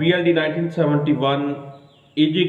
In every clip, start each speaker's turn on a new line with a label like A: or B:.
A: PLD 1971 AJ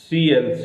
A: CLC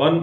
A: 1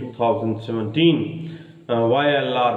A: 2017 YLR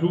A: 2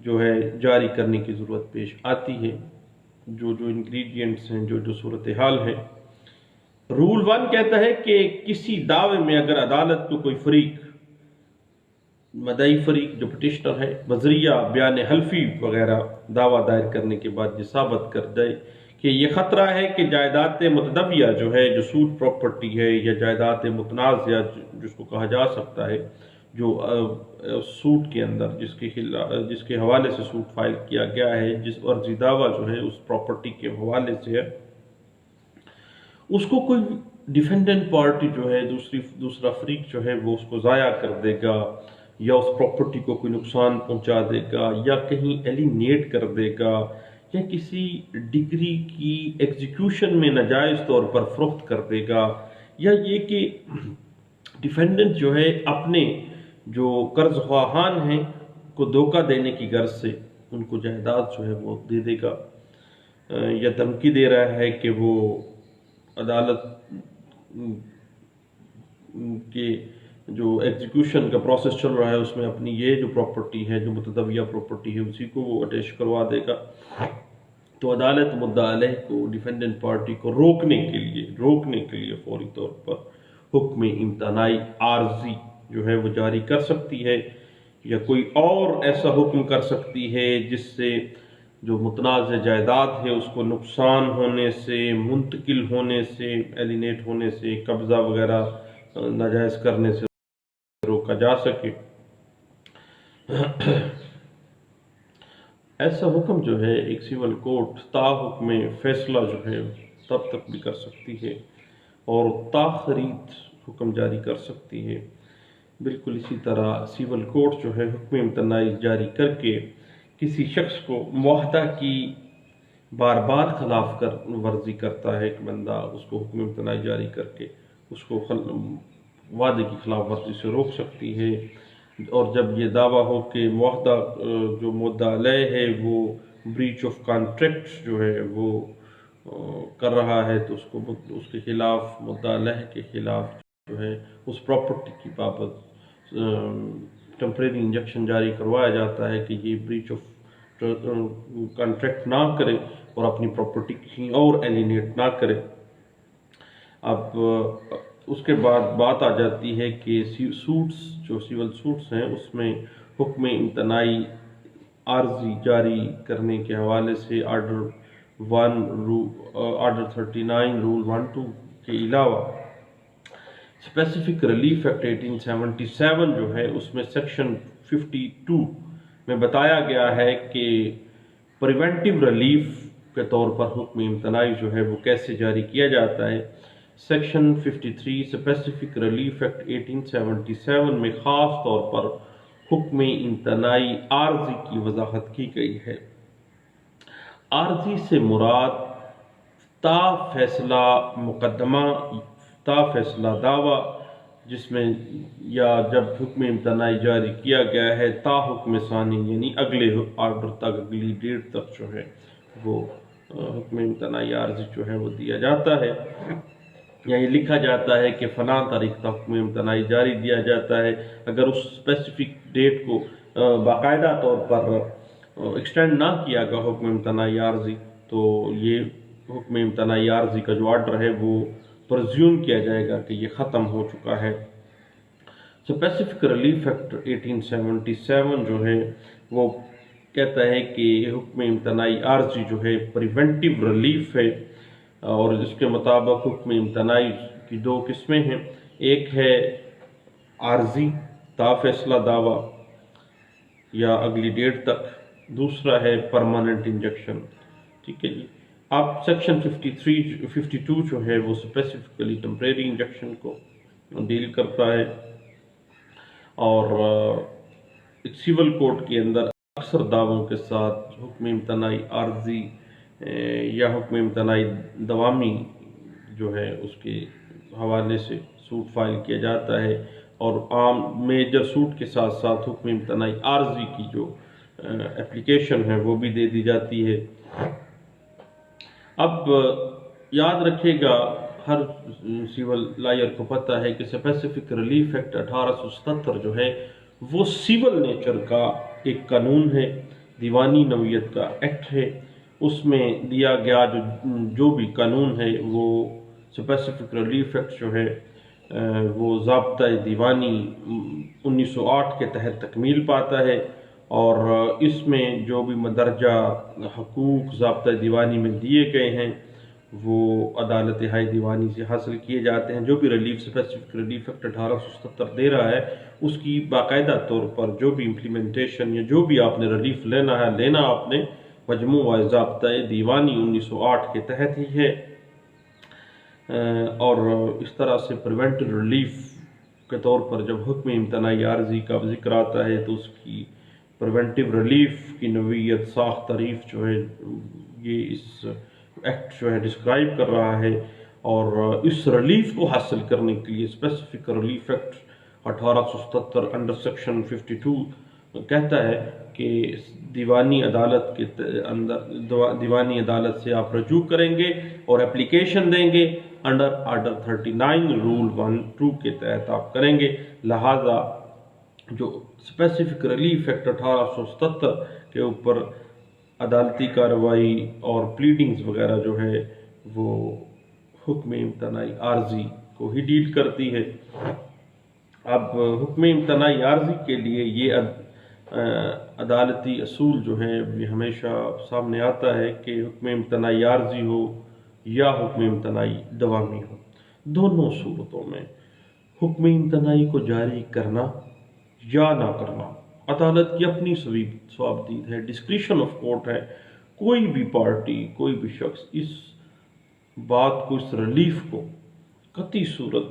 A: جو ہے جاری کرنے کی ضرورت پیش آتی ہے، جو انگریڈینٹس ہیں، جو صورتحال ہے۔ رول 1 کہتا ہے کہ کسی دعوے میں اگر عدالت کو کوئی فریق، مدعی فریق جو پٹیشنر ہے، بذریعہ بیان حلفی وغیرہ دعویٰ دائر کرنے کے بعد یہ ثابت کر دے کہ یہ خطرہ ہے کہ جائیداد متداویہ جو ہے، جو سوٹ پراپرٹی ہے یا جائیداد متنازعہ جس کو کہا جا سکتا ہے، جو سوٹ کے اندر جس کے حوالے سے سوٹ فائل کیا گیا ہے، جس عرضی دعویٰ جو ہے اس پراپرٹی کے حوالے سے ہے، اس کو کوئی ڈیفینڈنٹ پارٹی جو ہے، دوسرا فریق جو ہے وہ اس کو ضائع کر دے گا، یا اس پراپرٹی کو کوئی نقصان پہنچا دے گا، یا کہیں ایلینیٹ کر دے گا، یا کسی ڈگری کی ایگزیکیوشن میں ناجائز طور پر فروخت کر دے گا، یا یہ کہ ڈیفینڈنٹ جو ہے اپنے جو قرض خواہان ہیں کو دھوکہ دینے کی غرض سے ان کو جائیداد جو ہے وہ دے دے گا، یا دھمکی دے رہا ہے کہ وہ عدالت کے جو ایگزیکیوشن کا پروسیس چل رہا ہے اس میں اپنی یہ جو پراپرٹی ہے، جو متداویہ پراپرٹی ہے، اسی کو وہ اٹیچ کروا دے گا۔ تو عدالت مدعا علیہ کو، ڈیفینڈنٹ پارٹی کو روکنے کے لیے فوری طور پر حکم امتناعی عارضی جو ہے وہ جاری کر سکتی ہے، یا کوئی اور ایسا حکم کر سکتی ہے جس سے جو متنازع جائیداد ہے اس کو نقصان ہونے سے، منتقل ہونے سے، ایلینیٹ ہونے سے، قبضہ وغیرہ ناجائز کرنے سے روکا جا سکے۔ ایسا حکم جو ہے ایک سول کورٹ تا حکم فیصلہ جو ہے تب تک بھی کر سکتی ہے اور تا خرید حکم جاری کر سکتی ہے۔ بالکل اسی طرح سول کورٹ جو ہے حکم امتناعی جاری کر کے کسی شخص کو معاہدہ کی بار بار خلاف ورزی کرتا ہے، ایک بندہ، اس کو حکم امتناعی جاری کر کے اس کو وعدے کی خلاف ورزی سے روک سکتی ہے، اور جب یہ دعویٰ ہو کہ معاہدہ جو مدعا علیہ ہے وہ بریچ آف کانٹریکٹ جو ہے وہ کر رہا ہے، تو اس کے خلاف، مدعا علیہ کے خلاف جو ہے اس پراپرٹی کی بابت ٹیمپریری انجیکشن جاری کروایا جاتا ہے کہ یہ بریچ آف کانٹریکٹ نہ کرے اور اپنی پراپرٹی کہیں اور ایلینیٹ نہ کرے۔ اب اس کے بعد بات آ جاتی ہے کہ سوٹس، جو سول سوٹس ہیں، اس میں حکم امتناعی عارضی جاری کرنے کے حوالے سے آرڈر 39 رول 12 کے علاوہ اسپیسیفک ریلیف ایکٹ 1877 جو ہے اس میں سیکشن 52 میں بتایا گیا ہے کہ پریونٹیو ریلیف کے طور پر حکم امتناعی جو ہے وہ کیسے جاری کیا جاتا ہے۔ سیکشن 53 اسپیسیفک ریلیف ایکٹ 1877 میں خاص طور پر حکم امتناعی عارضی کی وضاحت کی گئی ہے۔ عارضی سے مراد تا فیصلہ مقدمہ، تا فیصلہ دعویٰ جس میں یا جب حکم امتناعی جاری کیا گیا ہے تا حکم ثانی، یعنی اگلے آرڈر تک، اگلی ڈیٹ تک جو ہے وہ حکم امتناعی عارضی جو ہے وہ دیا جاتا ہے، یا یہ لکھا جاتا ہے کہ فلاں تاریخ تک حکم امتناعی جاری دیا جاتا ہے۔ اگر اس اسپیسیفک ڈیٹ کو باقاعدہ طور پر ایکسٹینڈ نہ کیا گیا حکم امتناعی عارضی، تو یہ حکم امتناعی عارضی کا جو آرڈر ہے وہ پرزیوم کیا جائے گا کہ یہ ختم ہو چکا ہے۔ اسپیسیفک ریلیف ایکٹ 1877 جو ہے وہ کہتا ہے کہ حکم امتناعی عارضی جو ہے پریونٹیو ریلیف ہے، اور اس کے مطابق حکم امتناعی کی دو قسمیں ہیں، ایک ہے عارضی تا فیصلہ دعویٰ یا اگلی ڈیٹ تک، دوسرا ہے پرماننٹ انجیکشن۔ ٹھیک ہے جی۔ اب سیکشن 52 جو ہے وہ اسپیسیفکلی ٹیمپریری انجیکشن کو ڈیل کرتا ہے، اور ایک سول کورٹ کے اندر اکثر دعووں کے ساتھ حکم امتناعی عارضی یا حکم امتناعی دوامی جو ہے اس کے حوالے سے سوٹ فائل کیا جاتا ہے، اور عام میجر سوٹ کے ساتھ ساتھ حکم امتناعی عارضی کی جو اپلیکیشن ہے وہ بھی دے دی جاتی ہے۔ اب یاد رکھے گا، ہر سیول لائر کو پتہ ہے کہ اسپیسیفک ریلیف ایکٹ 1877 جو ہے وہ سیول نیچر کا ایک قانون ہے، دیوانی نوعیت کا ایکٹ ہے، اس میں دیا گیا جو بھی قانون ہے وہ اسپیسیفک ریلیف ایکٹ جو ہے وہ ضابطۂ دیوانی 1908 کے تحت تکمیل پاتا ہے، اور اس میں جو بھی مندرجہ حقوق ضابطۂ دیوانی میں دیے گئے ہیں وہ عدالت ہائی دیوانی سے حاصل کیے جاتے ہیں۔ جو بھی اسپیسیفک ریلیف ایکٹ 1877 دے رہا ہے، اس کی باقاعدہ طور پر جو بھی امپلیمنٹیشن یا جو بھی آپ نے ریلیف لینا آپ نے مجموعہ ضابطۂ دیوانی 1908 کے تحت ہی ہے، اور اس طرح سے پریونٹیو ریلیف کے طور پر جب حکم امتناعی عارضی کا ذکر آتا ہے تو اس کی پریونٹیو ریلیف کی نوعیت ساخت تعریف جو ہے یہ اس ایکٹ جو ہے ڈسکرائب کر رہا ہے، اور اس ریلیف کو حاصل کرنے کے لیے specific relief act 1877 under section 52 کہتا ہے کہ دیوانی عدالت کے دیوانی عدالت سے آپ رجوع کریں گے اور اپلیکیشن دیں گے انڈر آرڈر 39 رول 1-2 کے تحت آپ کریں گے۔ لہٰذا جو اسپیسیفک ریلیف ایکٹ 1877 کے اوپر عدالتی کارروائی اور پلیڈنگز وغیرہ جو ہے وہ حکم امتناعی عارضی کو ہی ڈیل کرتی ہے۔ اب حکم امتناعی عارضی کے لیے یہ عدالتی اصول جو ہے یہ ہمیشہ سامنے آتا ہے کہ حکم امتناعی عارضی ہو یا حکم امتناعی دوامی ہو، دونوں صورتوں میں حکم امتناعی کو جاری کرنا یا نہ کرنا عدالت کی اپنی صوابدید ہے، ڈسکریشن آف کورٹ ہے۔ کوئی بھی پارٹی، کوئی بھی شخص اس بات کو، اس ریلیف کو قطعی صورت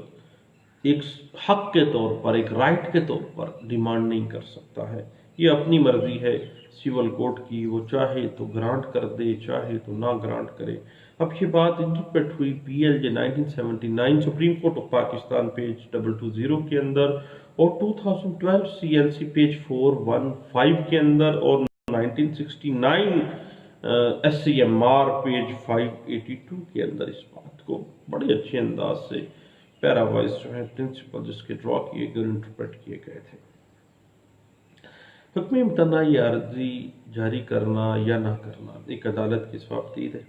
A: ایک حق کے طور پر، ایک رائٹ کے طور پر ڈیمانڈ نہیں کر سکتا ہے۔ یہ اپنی مرضی ہے سول کوڈ کی، وہ چاہے تو گرانٹ کر دے، چاہے تو نہ گرانٹ کرے۔ اب یہ بات انٹرپریٹ ہوئی PLJ 1979 supreme court of Pakistan page 220 کے اندر، اور 2012 CLC پیج 415 کے اندر، اور 1969 SCMR پیج 582 کے اندر اس بات کو بڑے اچھے انداز سے پیراوائز جو ہے پرنسپل جس کے ڈرا کیے گئے انٹرپریٹ کیے گئے تھے۔ حکم امتناعی عارضی جاری کرنا یا نہ کرنا ایک عدالت کی صوابدید ہے۔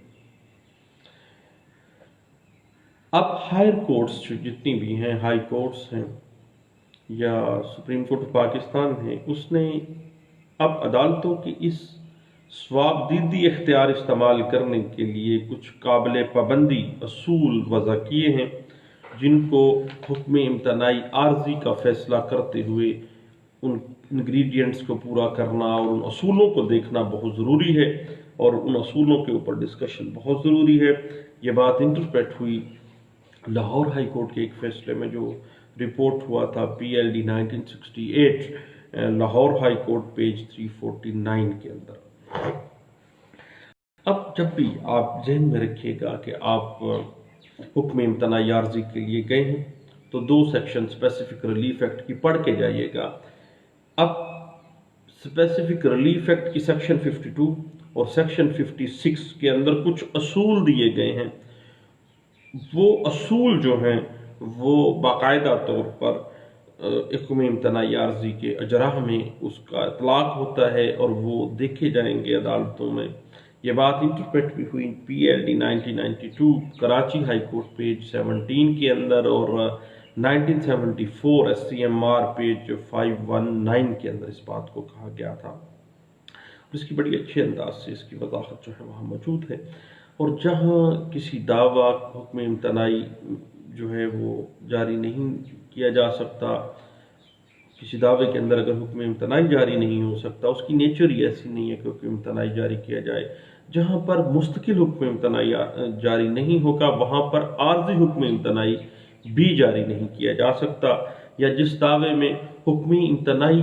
A: اب ہائر کورٹس جتنی بھی ہیں، ہائی کورٹس ہیں یا سپریم کورٹ آف پاکستان ہے، اس نے اب عدالتوں کی اس صوابدیدی اختیار استعمال کرنے کے لیے کچھ قابل پابندی اصول وضع کیے ہیں، جن کو حکم امتناعی عارضی کا فیصلہ کرتے ہوئے ان انگریڈینٹس کو پورا کرنا اور ان اصولوں کو دیکھنا بہت ضروری ہے، اور ان اصولوں کے اوپر ڈسکشن بہت ضروری ہے۔ یہ بات انٹرپریٹ ہوئی لاہور ہائی کورٹ کے ایک فیصلے میں جو رپورٹ ہوا تھا PLD 1968 Lahore high court page 349 کے اندر۔ اب جب بھی آپ ذہن میں رکھیے گا کہ آپ حکم امتناعی عارضی کے لیے گئے ہیں تو 2 سیکشن اسپیسیفک ریلیف ایکٹ کی پڑھ کے جائیے گا۔ اب اسپیسیفک ریلیف ایکٹ کی سیکشن 52 اور سیکشن 56 کے اندر کچھ اصول دیے گئے ہیں، وہ اصول جو ہیں وہ باقاعدہ طور پر حکم امتناعی عارضی کے اجراء میں اس کا اطلاق ہوتا ہے، اور وہ دیکھے جائیں گے عدالتوں میں۔ یہ بات انٹرپریٹ بھی ہوئی PLD 1992 Karachi high court page 17 کے اندر، اور 1974 SCMR پیج 519 کے اندر اس بات کو کہا گیا تھا۔ اس کی بڑی اچھے انداز سے اس کی وضاحت جو ہے وہاں موجود ہے، اور جہاں کسی دعویٰ حکم امتناعی جو ہے وہ جاری نہیں کیا جا سکتا، کسی دعوے کے اندر اگر حکم امتناعی جاری نہیں ہو سکتا، اس کی نیچر ہی ایسی نہیں ہے کہ حکم امتناعی جاری کیا جائے۔ جہاں پر مستقل حکم امتناعی جاری نہیں ہوگا وہاں پر عارضی حکم امتناعی بھی جاری نہیں کیا جا سکتا، یا جس دعوے میں حکم امتناعی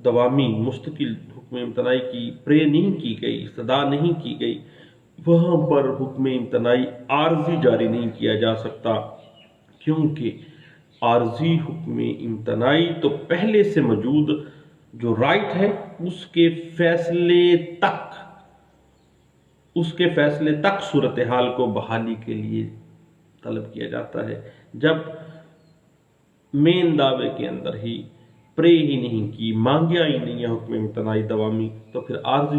A: دوامی مستقل حکم امتناعی کی پرے نہیں کی گئی، استدعا نہیں کی گئی، وہاں پر حکم امتناعی عارضی جاری نہیں کیا جا سکتا، کیونکہ عارضی حکم امتناعی تو پہلے سے موجود جو رائٹ ہے اس کے فیصلے تک صورتحال کو بحالی کے لیے طلب کیا جاتا ہے۔ جب مین دعوے کے اندر ہی پرے ہی نہیں کی، مانگیا ہی نہیں ہے حکم امتناعی دوامی، تو پھر عارضی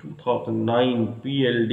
A: 2009 PLD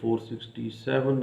A: 467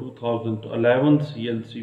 A: 2011 CLC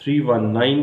A: 319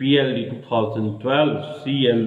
A: PLD 2012 CL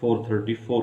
A: 434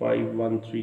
A: 513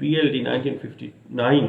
A: PLD 1959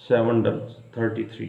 A: 733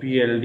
A: PLD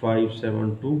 A: 572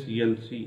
A: CLC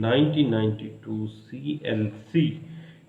A: 1992 CLC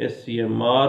A: SCMR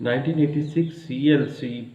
A: 1986 CLC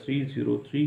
A: 303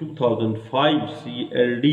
A: 2005 CLD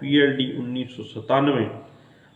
A: PLD 1997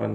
A: 1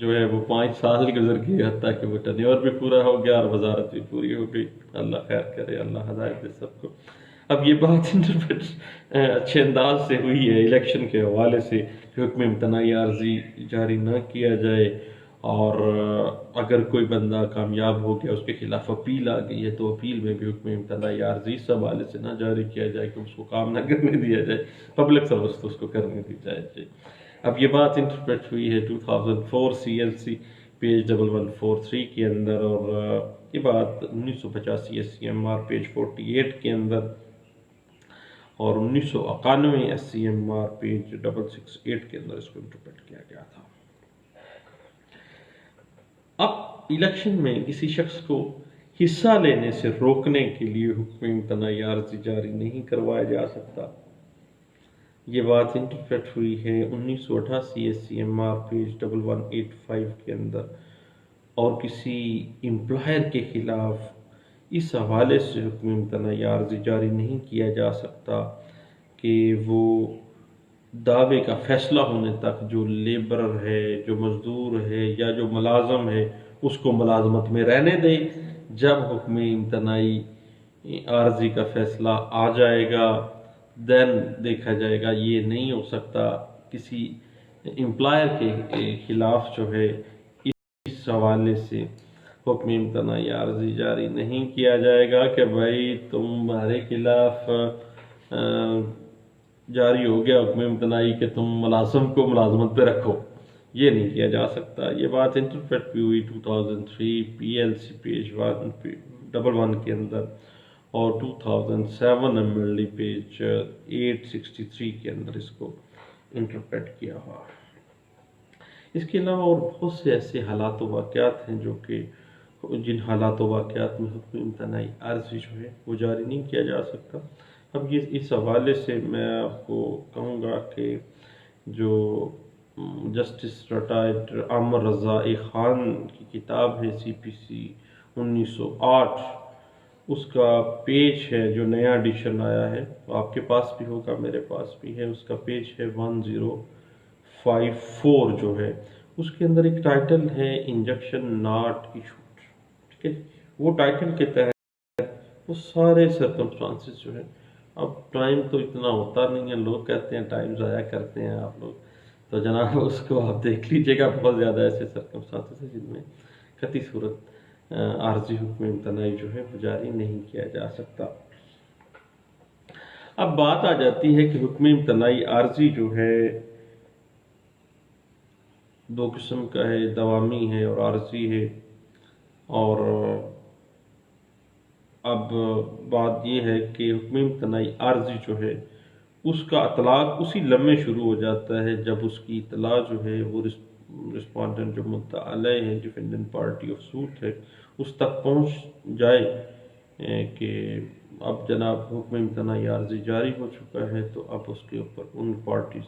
A: جو ہے وہ 5 سال گزر گئے، حتیٰ کہ وہ ٹینیور بھی پورا ہو گیا اور وزارت بھی پوری ہو گئی۔ اللہ خیر کرے، اللہ ہدایت دے سب کو۔ اب یہ بات انٹرپریٹ اچھے انداز سے ہوئی ہے الیکشن کے حوالے سے کہ حکم امتناعی عارضی جاری نہ کیا جائے، اور اگر کوئی بندہ کامیاب ہو گیا، اس کے خلاف اپیل آ گئی ہے، تو اپیل میں بھی حکم امتناعی عارضی اس حوالے سے نہ جاری کیا جائے کہ اس کو کام نہ کرنے دیا جائے، پبلک سروس تو اس کو کرنے دی جائے۔ اب یہ بات انٹرپریٹ ہوئی ہے 2004 CLC پیج 1143 کے اندر، اور یہ بات 1985 SCMR پیج 48 کے اندر، اور 1991 SCMR پیج 668 کے اندر اس کو انٹرپریٹ کیا گیا تھا۔ اب الیکشن میں کسی شخص کو حصہ لینے سے روکنے کے لیے حکم امتناعی عارضی جاری نہیں کروایا جا سکتا۔ یہ بات انٹرپریٹ ہوئی ہے 1988 SCMR پیج 1185 کے اندر، اور کسی امپلائر کے خلاف اس حوالے سے حکم امتناعی عارضی جاری نہیں کیا جا سکتا کہ وہ دعوے کا فیصلہ ہونے تک جو لیبرر ہے، جو مزدور ہے یا جو ملازم ہے، اس کو ملازمت میں رہنے دے۔ جب حکم امتناعی عارضی کا فیصلہ آ جائے گا، دین دیکھا جائے گا۔ یہ نہیں ہو سکتا کسی امپلائر کے خلاف جو ہے اس حوالے سے حکم امتناعی عارضی جاری نہیں کیا جائے گا کہ بھائی تمہارے خلاف جاری ہو گیا حکم امتناعی کہ تم ملازم کو ملازمت پہ رکھو، یہ نہیں کیا جا سکتا۔ یہ بات انٹرپریٹ بھی ہوئی 2003 PLC پیج 111 کے اندر، اور 2007 MLD پیج 863 کے اندر اس کو انٹرپریٹ کیا ہوا۔ اس کے علاوہ اور بہت سے ایسے حالات و واقعات ہیں جو کہ جن حالات و واقعات میں حکم امتناعی عارضی جو ہے وہ جاری نہیں کیا جا سکتا۔ اب یہ اس حوالے سے میں آپ کو کہوں گا کہ جو جسٹس ریٹائرڈ عامر رضا خان کی کتاب ہے CPC 1908، اس کا پیج ہے جو نیا ایڈیشن آیا ہے، آپ کے پاس بھی ہوگا، میرے پاس بھی ہے، اس کا پیج ہے 1054 جو ہے، اس کے اندر ایک ٹائٹل ہے انجنکشن ناٹ ایشوڈ، ٹھیک ہے۔ وہ ٹائٹل کے تحت وہ سارے سرکمسٹانسز جو ہے، اب ٹائم تو اتنا ہوتا نہیں ہے، لوگ کہتے ہیں ٹائم ضائع کرتے ہیں آپ لوگ، تو جناب اس کو آپ دیکھ لیجئے گا، بہت زیادہ ایسے سرکمسٹانسز ہیں جن میں قطعی صورت عارضی حکم امتناعی جو ہے جاری نہیں کیا جا سکتا۔ اب بات آ جاتی ہے کہ حکم امتناعی عارضی جو ہے دو قسم کا ہے، دوامی ہے اور عارضی ہے، اور اب بات یہ ہے کہ حکم امتناعی عارضی جو ہے اس کا اطلاق اسی لمحے شروع ہو جاتا ہے جب اس کی اطلاع جو ہے وہ رسپونڈنٹ جو مدعا علیہ ہے، ڈیفینڈنٹ پارٹی آف سوٹ ہے، اس تک پہنچ جائے کہ اب جناب حکم امتناعی عارضی جاری ہو چکا ہے، تو اب اس کے اوپر ان پارٹیز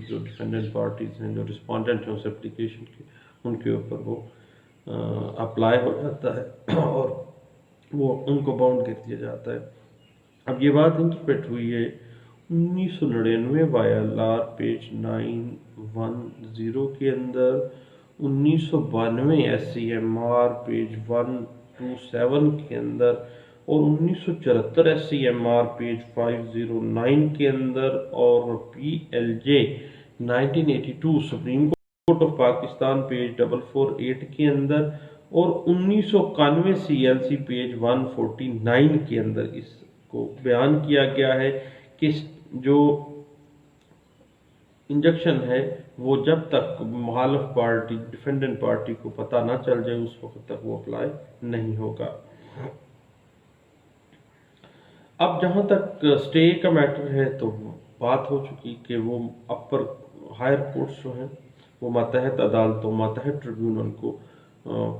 A: جو ڈیفینڈنٹ پارٹیز ہیں، جو رسپونڈنٹ ہیں اس اپلیکیشن کے، ان کے اوپر وہ اپلائی ہو جاتا ہے اور وہ ان کو باؤنڈ کر دیا جاتا ہے۔ اب یہ بات انٹرپریٹ ہوئی ہے 1999 YLR پیج 910 کے اندر، 1992 SCMR پیج 127 کے اندر، اور 1974 SCMR پیج 509 کے اندر، اور PLJ 1982 supreme court of Pakistan page 448 کے اندر، اور 1991 CLC پیج 149 کے اندر اس کو بیان کیا گیا ہے کہ جو انجیکشن ہے وہ جب تک مخالف پارٹی ڈیفینڈنٹ پارٹی کو پتہ نہ چل جائے اس وقت تک وہ اپلائی نہیں ہوگا۔ اب جہاں تک سٹے کا میٹر ہے تو بات ہو چکی کہ وہ اپر ہائر کورٹس جو ہیں وہ ماتحت عدالتوں، ماتحت ٹریبیونل کو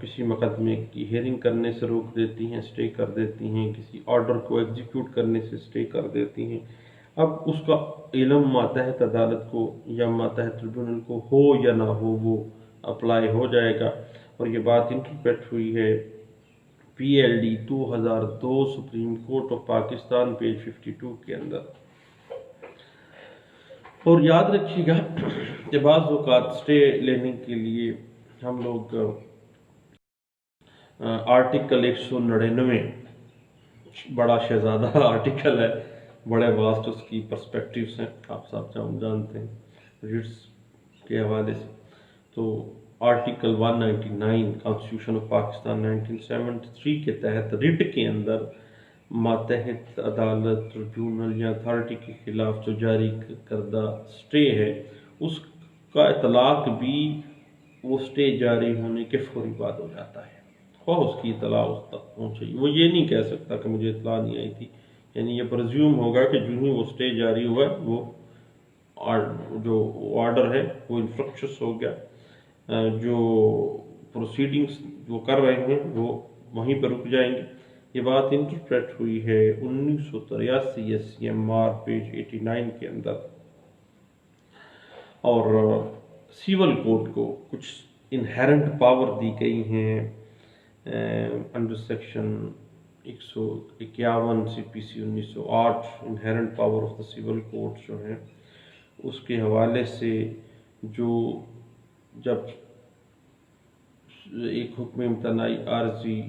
A: کسی مقدمے کی ہیئرنگ کرنے سے روک دیتی ہیں، سٹے کر دیتی ہیں، کسی آرڈر کو ایگزیکیوٹ کرنے سے سٹے کر دیتی ہیں۔ اب اس کا علم ماتحت عدالت کو یا ماتحت ٹریبیونل کو ہو یا نہ ہو، وہ اپلائی ہو جائے گا، اور یہ بات انٹرپریٹ ہوئی ہے PLD 2002 supreme court of Pakistan page 52 کے اندر۔ اور یاد رکھیے گا کہ بعض اوقات سٹے لینے کے لیے ہم لوگ آرٹیکل 199 بڑا شہزادہ آرٹیکل ہے، بڑے واسٹ اس کی پرسپیکٹیوز ہیں، آپ سب جانتے ہیں ریٹس کے حوالے سے۔ تو آرٹیکل 199 کانسٹیٹیوشن آف پاکستان 1973 کے تحت ریٹ کے اندر ماتحت عدالت، ٹریبیونل یا اتھارٹی کے خلاف جو جاری کردہ سٹے ہے، اس کا اطلاق بھی وہ سٹے جاری ہونے کے فوری بعد ہو جاتا ہے، خواہ اس کی اطلاع اس تک پہنچے۔ وہ یہ نہیں کہہ سکتا کہ مجھے اطلاع نہیں آئی تھی، یعنی یہ پرزیوم ہوگا کہ جو ہی وہ سٹے جاری ہوا ہے، وہ جو آرڈر ہے وہ انفرکشس ہو گیا، جو پروسیڈنگز وہ کر رہے ہیں وہ وہیں پر رک جائیں گے۔ یہ بات انٹرپریٹ ہوئی ہے 1983 SCMR پیج 89 کے اندر، اور سیول کوڈ کو کچھ انہیرنٹ پاور دی گئی ہیں under section 151 CPC 1908 inherent power of the civil code جو ہیں، اس کے حوالے سے جو جب ایک حکم امتناعی عارضی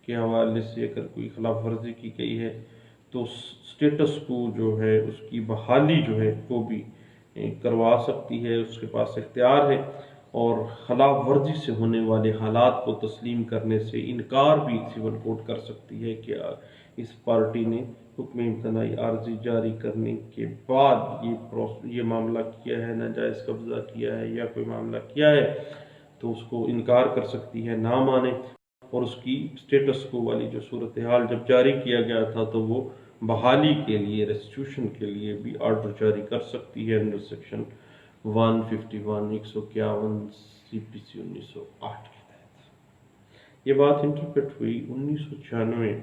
A: کے حوالے سے اگر کوئی خلاف ورزی کی گئی ہے تو سٹیٹس کو جو ہے اس کی بحالی جو ہے وہ بھی کروا سکتی ہے، اس کے پاس اختیار ہے، اور خلاف ورزی سے ہونے والے حالات کو تسلیم کرنے سے انکار بھی سیول کوڈ کر سکتی ہے کہ اس پارٹی نے حکم امتناعی عارضی جاری کرنے کے بعد یہ معاملہ کیا ہے، ناجائز قبضہ کیا ہے یا کوئی معاملہ کیا ہے، تو اس کو انکار کر سکتی ہے، نہ مانے، اور اس کی سٹیٹس کو والی جو صورتحال جب جاری کیا گیا تھا تو وہ بحالی کے لیے، ریسٹیٹیوشن کے لیے بھی آرڈر جاری کر سکتی ہے انڈر سیکشن 151 151 CPC 1908 کے تحت۔ یہ بات انٹرپریٹ ہوئی 1996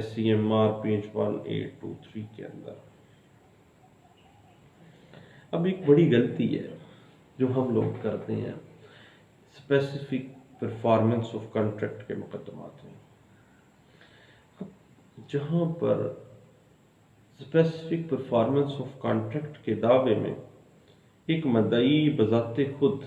A: SCMR پیج 1823 کے اندر۔ اب ایک بڑی غلطی ہے جو ہم لوگ کرتے ہیں اسپیسیفک پرفارمنس آف کانٹریکٹ کے مقدمات میں، جہاں پر اسپیسیفک پرفارمنس آف کانٹریکٹ کے دعوے میں ایک مدعی بذات خود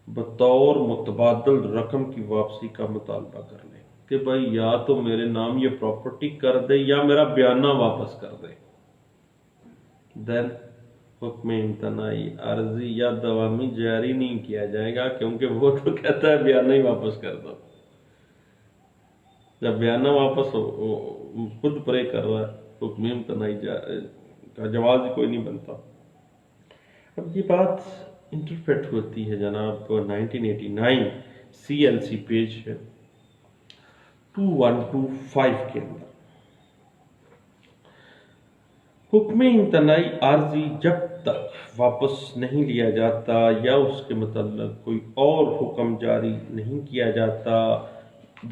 A: بطور متبادل رقم کی واپسی کا مطالبہ کر لے کہ بھائی یا تو میرے نام یہ پراپرٹی کر دے یا میرا بیانہ واپس کر دے، دین حکم امتناعی عارضی یا دوامی جاری نہیں کیا جائے گا، کیونکہ وہ تو کہتا ہے بیانہ ہی واپس کر دو۔ جب بیانہ واپس خود پرے کر رہا ہے، حکم امتناعی کا جواز کوئی نہیں بنتا۔ اب یہ بات انٹرپریٹ ہوتی ہے جناب 1989 CLC پیج ہے 2125 کے اندر۔ حکم امتناعی عارضی جب تک واپس نہیں لیا جاتا یا اس کے متعلق کوئی اور حکم جاری نہیں کیا جاتا،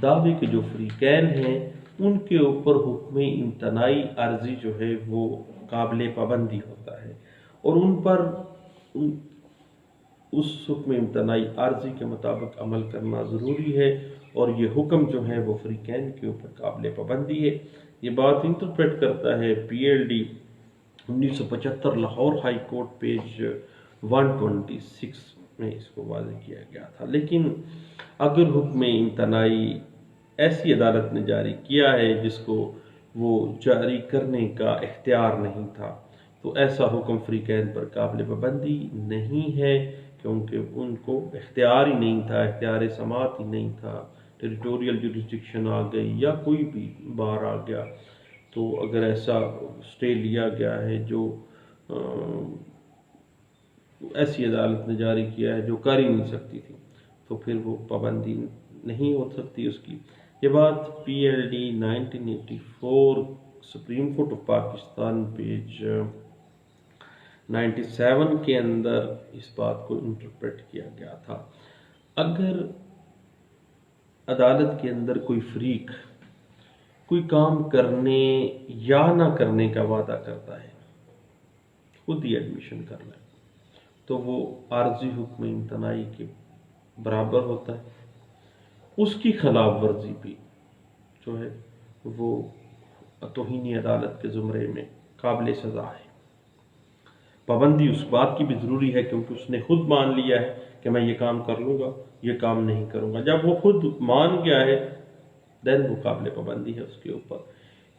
A: دعوے کے جو فریقین ہیں ان کے اوپر حکم امتناعی عارضی جو ہے وہ قابل پابندی ہوتا ہے، اور ان پر اس حکم امتناعی عارضی کے مطابق عمل کرنا ضروری ہے، اور یہ حکم جو ہے وہ فریقین کے اوپر قابل پابندی ہے۔ یہ بات انٹرپریٹ کرتا ہے PLD 1975 Lahore high court page 126 میں اس کو واضح کیا گیا تھا۔ لیکن اگر حکم امتناعی ایسی عدالت نے جاری کیا ہے جس کو وہ جاری کرنے کا اختیار نہیں تھا، تو ایسا حکم فریقین پر قابل پابندی نہیں ہے، کیونکہ ان کو اختیار ہی نہیں تھا، اختیار سماعت ہی نہیں تھا، ٹیریٹوریل جوریسڈکشن آ گئی یا کوئی بھی بار آ گیا، تو اگر ایسا سٹے لیا گیا ہے جو ایسی عدالت نے جاری کیا ہے جو کر ہی نہیں سکتی تھی، تو پھر وہ پابندی نہیں ہو سکتی اس کی۔ یہ بات PLD 1984 supreme court of Pakistan page 97 کے اندر اس بات کو انٹرپریٹ کیا گیا تھا۔ اگر عدالت کے اندر کوئی فریق کوئی کام کرنے یا نہ کرنے کا وعدہ کرتا ہے، خود ہی ایڈمیشن کر لیں، تو وہ عارضی حکم امتناعی کے برابر ہوتا ہے۔ اس کی خلاف ورزی بھی جو ہے وہ توہین عدالت کے زمرے میں قابل سزا ہے۔ پابندی اس بات کی بھی ضروری ہے کیونکہ اس نے خود مان لیا ہے کہ میں یہ کام کر لوں گا، یہ کام نہیں کروں گا۔ جب وہ خود مان گیا ہے دین وہ قابل پابندی ہے اس کے اوپر۔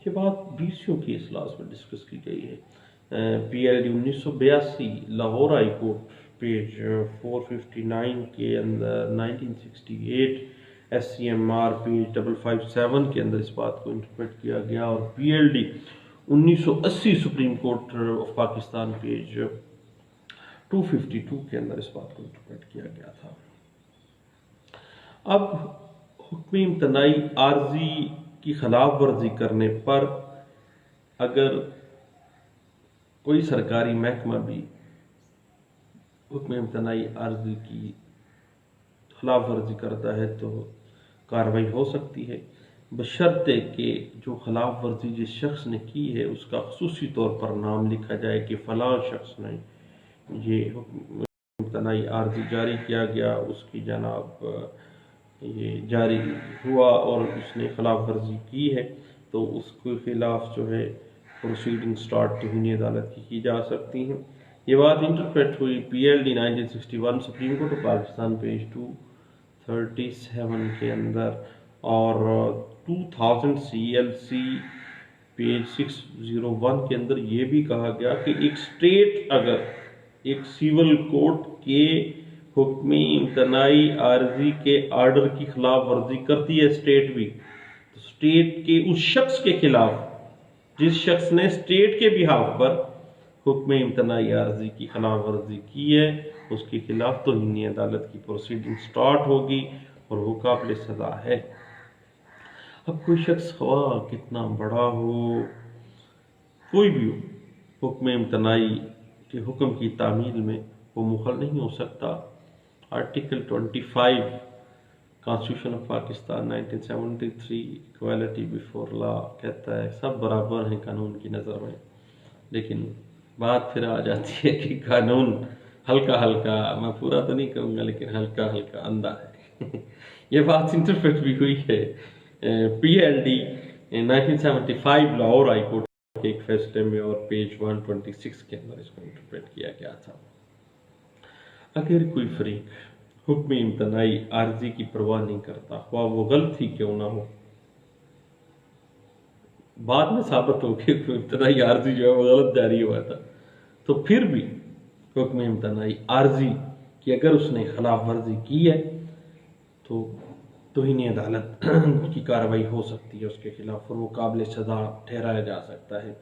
A: یہ بات BCO کی اجلاس میں ڈسکس کی گئی ہے۔ PLD 1982 Lahore high court page 459 کے اندر، 1968 SCMR پیج 557 کے اندر اس بات کو انٹرپریٹ کیا گیا، اور PLD 1980 supreme court of Pakistan page 252 کے اندر اس بات کو انٹرپریٹ کیا گیا تھا۔ اب حکم امتناعی عارضی کی خلاف ورزی کرنے پر اگر کوئی سرکاری محکمہ بھی حکم امتناعی عارضی کی خلاف ورزی کرتا ہے تو کارروائی ہو سکتی ہے، بشرطے کہ جو خلاف ورزی جس شخص نے کی ہے اس کا خصوصی طور پر نام لکھا جائے کہ فلاں شخص نے یہ حکم امتناعی عارضی جاری کیا گیا، اس کی جناب یہ جاری ہوا اور اس نے خلاف ورزی کی ہے، تو اس کے خلاف جو ہے پروسیڈنگ سٹارٹ توہین عدالت کی جا سکتی ہیں۔ یہ بات انٹرپریٹ ہوئی PLD 1961 supreme court of Pakistan page 237 کے اندر، اور 2000 CLC پیج 601 کے اندر یہ بھی کہا گیا کہ ایک اسٹیٹ اگر ایک سیول کورٹ کے حکم امتناعی عارضی کے آرڈر کی خلاف ورزی کرتی ہے اسٹیٹ بھی، تو اسٹیٹ کے اس شخص کے خلاف جس شخص نے اسٹیٹ کے بہاف پر حکم امتناعی عارضی کی خلاف ورزی کی ہے اس کے خلاف توہین عدالت کی پروسیڈنگ سٹارٹ ہوگی اور وہ قابل سزا ہے۔ اب کوئی شخص خواہ کتنا بڑا ہو، کوئی بھی ہو، حکم امتناعی کے حکم کی تعمیل میں وہ مخل نہیں ہو سکتا۔ Article 25 constitution of Pakistan 1973 equality before law کہتا ہے سب برابر ہیں قانون کی نظر میں، لیکن بات پھر آ جاتی ہے کہ قانون ہلکا ہلکا، میں پورا تو نہیں کہوں گا لیکن ہلکا ہلکا اندھا ہے۔ یہ بات انٹرپریٹ بھی ہوئی ہے PLD 1975 لاہور ہائی کورٹ کے ایک فیصلے میں، اور پیج 126 کے اندر اس کو انٹرپریٹ کیا گیا تھا۔ اگر کوئی فریق حکم امتناعی عارضی کی پرواہ نہیں کرتا، خواہ وہ غلط ہی کیوں نہ ہو، بعد میں ثابت ہو کہ حکم امتناعی عارضی جو ہے وہ غلط جاری ہوا تھا، تو پھر بھی حکم امتناعی عارضی کی اگر اس نے خلاف ورزی کی ہے تو توہین عدالت کی کارروائی ہو سکتی ہے اس کے خلاف، اور وہ قابل سزا ٹھہرایا جا سکتا ہے۔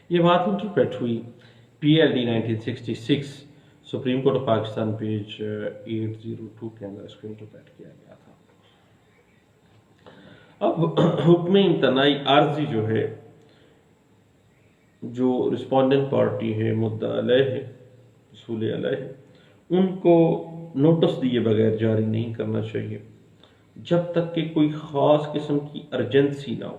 A: یہ بات انٹرپریٹ ہوئی PLD 1966 supreme court of Pakistan page 802 کے اندر اس کو انٹرپریٹ کیا گیا تھا۔ اب حکم امتناعی عارضی جو ہے، جو رسپونڈنٹ پارٹی ہے، مدعا علیہ ہے، اصول علیہ ہے، ان کو نوٹس دیے بغیر جاری نہیں کرنا چاہیے جب تک کہ کوئی خاص قسم کی ارجنسی نہ ہو،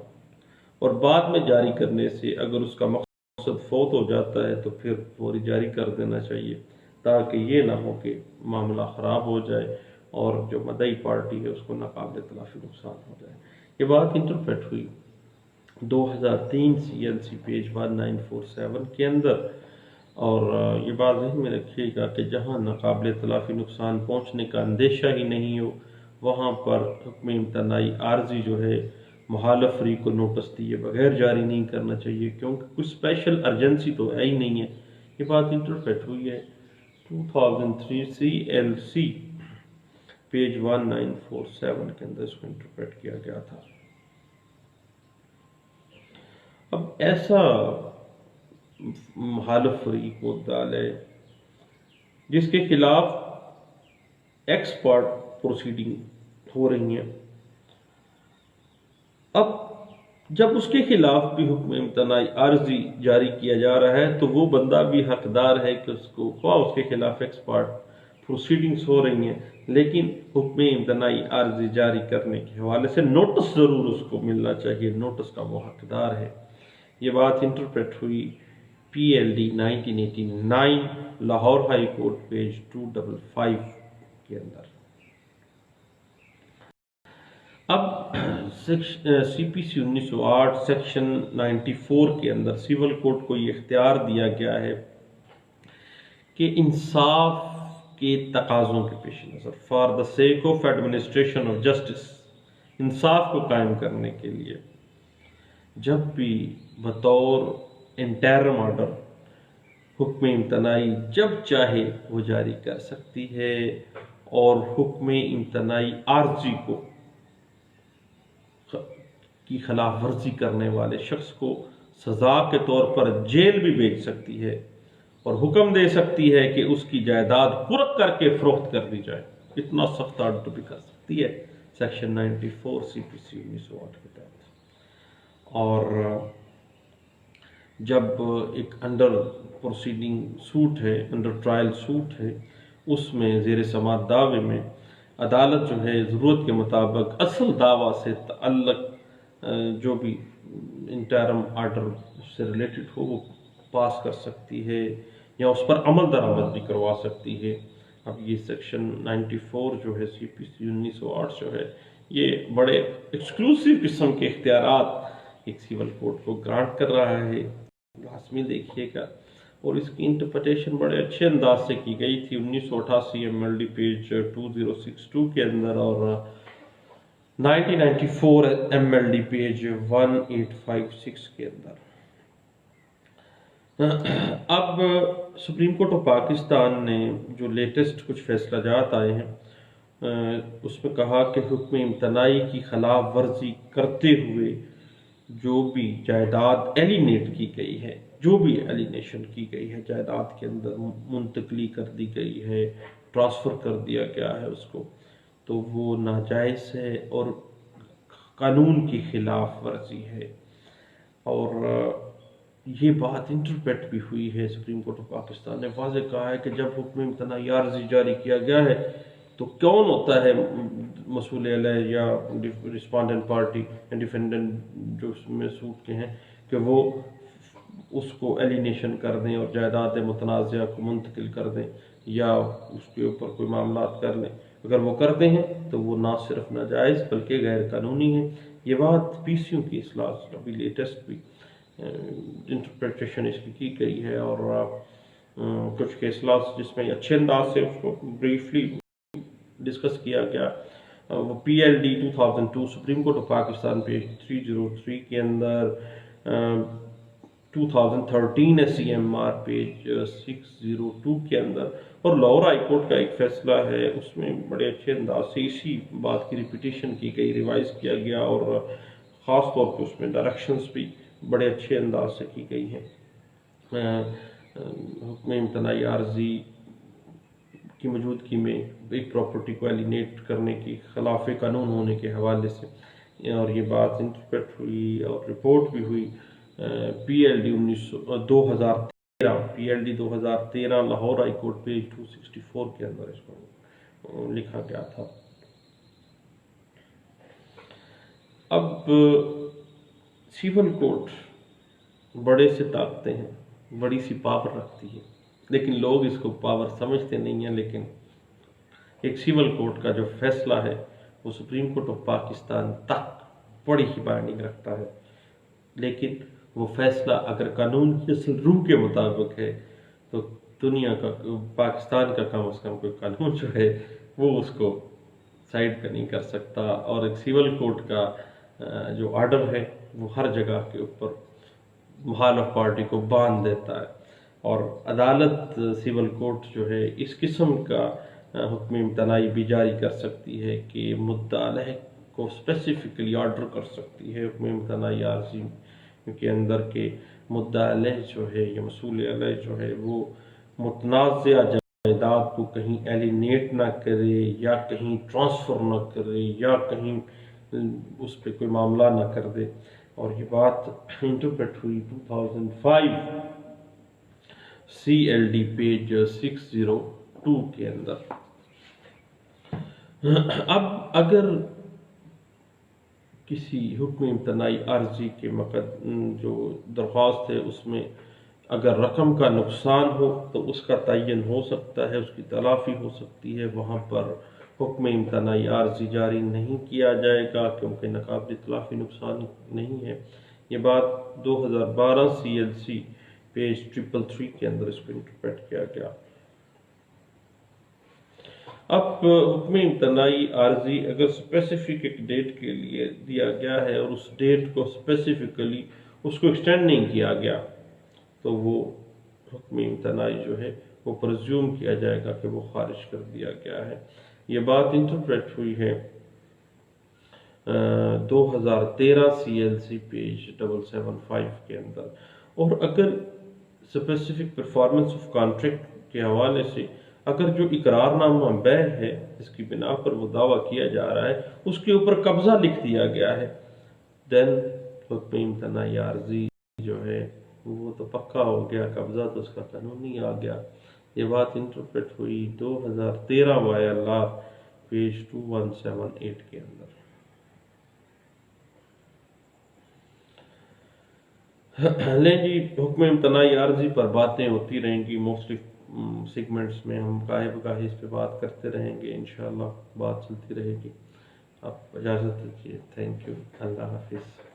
A: اور بعد میں جاری کرنے سے اگر اس کا مقصد فوت ہو جاتا ہے تو پھر فوری جاری کر دینا چاہیے، تاکہ یہ نہ ہو کہ معاملہ خراب ہو جائے اور جو مدعی پارٹی ہے اس کو ناقابل تلافی نقصان ہو جائے۔ یہ بات انٹرپریٹ ہوئی 2003 CLC پیج 1947 کے اندر، اور یہ بات ذہن میں رکھیے گا کہ جہاں ناقابل تلافی نقصان پہنچنے کا اندیشہ ہی نہیں ہو وہاں پر حکم امتناعی عارضی جو ہے مخالف فریق کو نوٹس دیے بغیر جاری نہیں کرنا چاہیے، کیونکہ کچھ اسپیشل ارجنسی تو ہے ہی نہیں ہے۔ یہ بات انٹرپریٹ ہوئی ہے 2003 CLC پیج 1947 کے اندر اس کو انٹرپریٹ کیا گیا تھا۔ اب ایسا مخالف فریق مدعا علیہ جس کے خلاف ایکسپرٹ پروسیڈنگ ہو رہی ہیں، اب جب اس کے خلاف بھی حکم امتناعی عارضی جاری کیا جا رہا ہے تو وہ بندہ بھی حقدار ہے کہ اس کو خواہ اس کے خلاف ایکسپرٹ پروسیڈنگز ہو رہی ہیں لیکن حکم امتناعی عارضی جاری کرنے کے حوالے سے نوٹس ضرور اس کو ملنا چاہیے، نوٹس کا وہ حقدار ہے۔ یہ بات انٹرپریٹ ہوئی PLD 1989 Lahore high court page 255 کے اندر۔ اب CPC 1908 سیکشن 94 کے اندر سیول کوڈ کو یہ اختیار دیا گیا ہے کہ انصاف کے تقاضوں کے پیش نظر for the sake of administration of justice, انصاف کو قائم کرنے کے لیے جب بھی بطور انٹرم آرڈر حکم امتناعی جب چاہے وہ جاری کر سکتی ہے، اور حکم امتناعی عارضی کی خلاف ورزی کرنے والے شخص کو سزا کے طور پر جیل بھی بھیج سکتی ہے، اور حکم دے سکتی ہے کہ اس کی جائیداد قرق کر کے فروخت کر دی جائے۔ اتنا سخت آرڈر بھی کر سکتی ہے سیکشن 94 سی پی سی 1908 کے تحت۔ اور جب ایک انڈر پروسیڈنگ سوٹ ہے، انڈر ٹرائل سوٹ ہے، اس میں زیر سماعت دعوے میں عدالت جو ہے ضرورت کے مطابق اصل دعویٰ سے تعلق جو بھی انٹرم آرڈر سے ریلیٹڈ ہو وہ پاس کر سکتی ہے، یا اس پر عمل درآمد بھی کروا سکتی ہے۔ اب یہ سیکشن 94 جو ہے سی پی سی 1908 جو ہے، یہ بڑے ایکسکلوسیو قسم کے اختیارات ایک سول کوڈ کو گرانٹ کر رہا ہے، لازمی دیکھیے گا۔ اور اس کی انٹرپریٹیشن بڑے اچھے انداز سے کی گئی تھی 1988 MLD پیج 2062 کے اندر، اور 1994 MLD پیج 1856 کے اندر۔ اب سپریم کورٹ آف پاکستان نے جو لیٹسٹ کچھ فیصلہ جات آئے ہیں اس میں کہا کہ حکم امتناعی کی خلاف ورزی کرتے ہوئے جو بھی جائیداد ایلینیٹ کی گئی ہے، جو بھی ایلینیشن کی گئی ہے جائیداد کے اندر، منتقلی کر دی گئی ہے، ٹرانسفر کر دیا گیا ہے اس کو، تو وہ ناجائز ہے اور قانون کی خلاف ورزی ہے۔ اور یہ بات انٹرپریٹ بھی ہوئی ہے، سپریم کورٹ آف پاکستان نے واضح کہا ہے کہ جب حکم امتناعی عارضی جاری کیا گیا ہے تو کون ہوتا ہے مسئول علیہ یا رسپونڈنٹ پارٹی، ڈیفینڈنٹ جو اس میں سوٹ کے ہیں، کہ وہ اس کو ایلینیشن کر دیں اور جائیداد متنازعہ کو منتقل کر دیں یا اس کے اوپر کوئی معاملات کر لیں۔ اگر وہ کرتے ہیں تو وہ نہ صرف ناجائز بلکہ غیر قانونی ہے۔ یہ بات پی سی یو کی اصلاح ابھی لیٹسٹ بھی انٹرپریٹیشن اس کی گئی ہے، اور کچھ کیسلاس جس میں اچھے انداز سے اس کو بریفلی ڈسکس کیا گیا، وہ P L D 2002 supreme court of Pakistan page 303 کے اندر، 2013 S C M R page 602 کے اندر، اور لاہور ہائی کورٹ کا ایک فیصلہ ہے اس میں بڑے اچھے انداز سے اسی بات کی ریپیٹیشن کی گئی، ریوائز کیا گیا، اور خاص طور پہ اس میں ڈائریکشنز بھی بڑے اچھے انداز سے کی گئی ہیں۔ حکم امتناعی عارضی کی موجودگی میں ایک پراپرٹی کو ایلینیٹ کرنے کی خلاف قانون ہونے کے حوالے سے، اور یہ بات انٹرپریٹ ہوئی اور رپورٹ بھی ہوئی پی L D 2013 Lahore high court page 264 کے اندر اس کو لکھا گیا تھا۔ اب سیول کورٹ بڑے سے طاقتیں ہیں، بڑی سی پاور رکھتی ہے، لیکن لوگ اس کو پاور سمجھتے نہیں ہیں۔ لیکن ایک سیول کورٹ کا جو فیصلہ ہے وہ سپریم کورٹ آف پاکستان تک بڑی ہی بائنڈنگ رکھتا ہے، لیکن وہ فیصلہ اگر قانون کی اصل روح کے مطابق ہے تو دنیا کا، پاکستان کا کم از کم کوئی قانون جو ہے وہ اس کو سائڈ کا نہیں کر سکتا، اور ایک سیول کورٹ کا جو آرڈر ہے وہ ہر جگہ کے اوپر مخالف پارٹی کو باندھ دیتا ہے، اور عدالت سیول کورٹ جو ہے اس قسم کا حکم امتناعی بھی جاری کر سکتی ہے کہ مدعا علیہ کو اسپیسیفکلی آرڈر کر سکتی ہے حکم امتناعی عارضی کے اندر کہ مدعا علیہ جو ہے یا مسئول علیہ جو ہے وہ متنازعہ جائیداد کو کہیں ایلینیٹ نہ کرے یا کہیں ٹرانسفر نہ کرے یا کہیں اس پہ کوئی معاملہ نہ کر دے، اور یہ بات انٹرپریٹ ہوئی 2005 سی ایل ڈی پیج 602 کے اندر۔ اب اگر کسی حکم امتناعی عارضی کے جو درخواست ہے اس میں اگر رقم کا نقصان ہو تو اس کا تعین ہو سکتا ہے، اس کی تلافی ہو سکتی ہے، وہاں پر حکم امتناعی عارضی جاری نہیں کیا جائے گا کیونکہ ناقابل تلافی نقصان نہیں ہے۔ یہ بات 2012 سی ایل سی پیج 333 کے اندر اس کو انٹرپریٹ کیا گیا۔ اب حکم امتناعی عارضی اگر اسپیسیفک ایک ڈیٹ کے لیے دیا گیا ہے اور اس ڈیٹ کو اسپیسیفکلی اس کو ایکسٹینڈ نہیں کیا گیا تو وہ حکم امتناعی جو ہے وہ پرزیوم کیا جائے گا کہ وہ خارج کر دیا گیا ہے۔ یہ بات انٹرپریٹ ہوئی ہے 2013 CLC پیج 775 کے اندر۔ اور اگر اسپیسیفک پرفارمنس آف کانٹریکٹ کے حوالے سے اگر جو اقرار نامہ بیع ہے جس کی بنا پر وہ دعویٰ کیا جا رہا ہے اس کے اوپر قبضہ لکھ دیا گیا ہے، دین حکم امتناعی عارضی جو ہے وہ تو پکا ہو گیا، قبضہ تو اس کا قانونی آ گیا۔ یہ بات انٹرپریٹ ہوئی 2013 وایا لا پیج 2178 کے اندر۔ لیں جی، حکم امتناعی عارضی پر باتیں ہوتی رہیں گی، مختلف سیگمنٹس میں ہم گاہے بگاہے اس پہ بات کرتے رہیں گے، انشاءاللہ بات چلتی رہے گی۔ آپ اجازت دیجیے، تھینک یو، اللہ حافظ۔